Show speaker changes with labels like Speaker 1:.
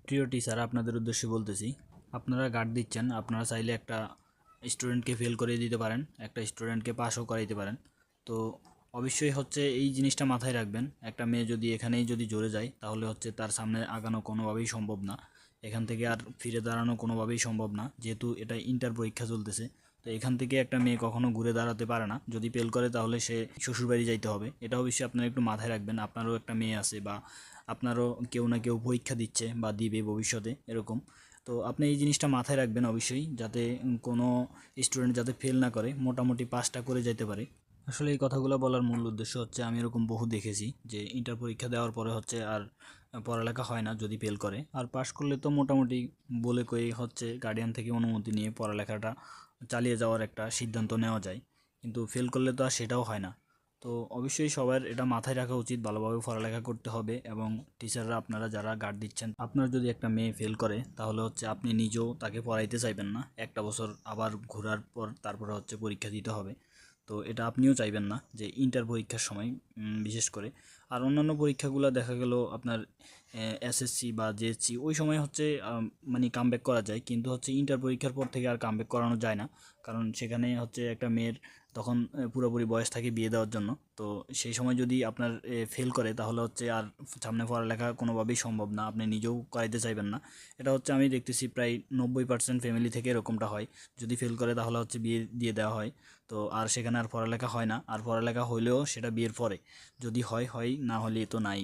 Speaker 1: প্রিয় টিচার, আপনাদের উদ্দেশ্যে বলতেছি, আপনারা গার্ড দিচ্ছেন, আপনারা চাইলে একটা স্টুডেন্টকে ফেল করে দিতে পারেন, একটা স্টুডেন্টকে পাসও করাইতে পারেন। তো অবশ্যই হচ্ছে এই জিনিসটা মাথায় রাখবেন, একটা মেয়ে যদি এখানেই যদি জড়ে যায় তাহলে হচ্ছে তার সামনে আগানো কোনোভাবেই সম্ভব না, এখান থেকে আর ফিরে দাঁড়ানো কোনোভাবেই সম্ভব না, যেহেতু এটা ইন্টার পরীক্ষা চলতেছে। তো এখান থেকে একটা মেয়ে কখনো ঘুরে দাঁড়াতে পারে না, যদি ফেল করে তাহলে সে শ্বশুরবাড়ি যাইতে হবে। এটা অবশ্যই আপনারা একটু মাথায় রাখবেন, আপনারও একটা মেয়ে আছে বা আপনারও কেউ না কেউ পরীক্ষা দিচ্ছে বা দিবে ভবিষ্যতে এরকম। তো আপনি এই জিনিসটা মাথায় রাখবেন অবশ্যই, যাতে কোনো স্টুডেন্ট যাতে ফেল না করে, মোটামুটি পাসটা করে যেতে পারে। আসলে এই কথাগুলো বলার মূল উদ্দেশ্য হচ্ছে, আমি এরকম বহু দেখেছি যে ইন্টার পরীক্ষা দেওয়ার পরে হচ্ছে আর পড়ালেখা হয় না যদি ফেল করে, আর পাশ করলে তো মোটামুটি বলে কয়ে হচ্ছে গার্ডিয়ান থেকে অনুমতি নিয়ে পড়ালেখাটা চালিয়ে যাওয়ার একটা সিদ্ধান্ত নেওয়া যায়। কিন্তু ফেল করলে তো আর সেটাও হয় না। তো অবশ্যই সবার এটা মাথায় রাখা উচিত, ভালোভাবে পড়ালেখা করতে হবে। এবং টিচাররা, আপনারা যারা গার্ড দিচ্ছেন, আপনার যদি একটা মেয়ে ফেল করে তাহলে হচ্ছে আপনি নিজেও তাকে পড়াইতে চাইবেন না, একটা বছর আবার ঘোরার পর তারপরে হচ্ছে পরীক্ষা দিতে হবে। তো এটা আপনিও চাইবেন না যে ইন্টার পরীক্ষার সময় বিশেষ করে। আর অন্যান্য পরীক্ষাগুলো দেখা গেল আপনার এসএসসি বা জেএসসি, ওই সময় হচ্ছে মানে কামব্যাক করা যায়, কিন্তু হচ্ছে ইন্টার পরীক্ষার পর থেকে আর কামব্যাক করানো যায় না। কারণ সেখানে হচ্ছে একটা মেয়ের তখন পুরোপুরি বয়স থাকে বিয়ে দেওয়ার জন্য। তো সেই সময় যদি আপনার ফেল করে তাহলে হচ্ছে আর সামনে পড়ালেখা কোনোভাবেই সম্ভব না, আপনি নিজেও করাইতে চাইবেন না। এটা হচ্ছে আমি দেখতেছি প্রায় 90% ফ্যামিলি থেকে এরকমটা হয়। যদি ফেল করে তাহলে হচ্ছে বিয়ে দিয়ে দেওয়া হয়। তো আর সেখানে আর পড়ালেখা হয় না, আর পড়ালেখা হইলেও সেটা বিয়ের পরে, যদি হয় হয়, না হলে তো নাই।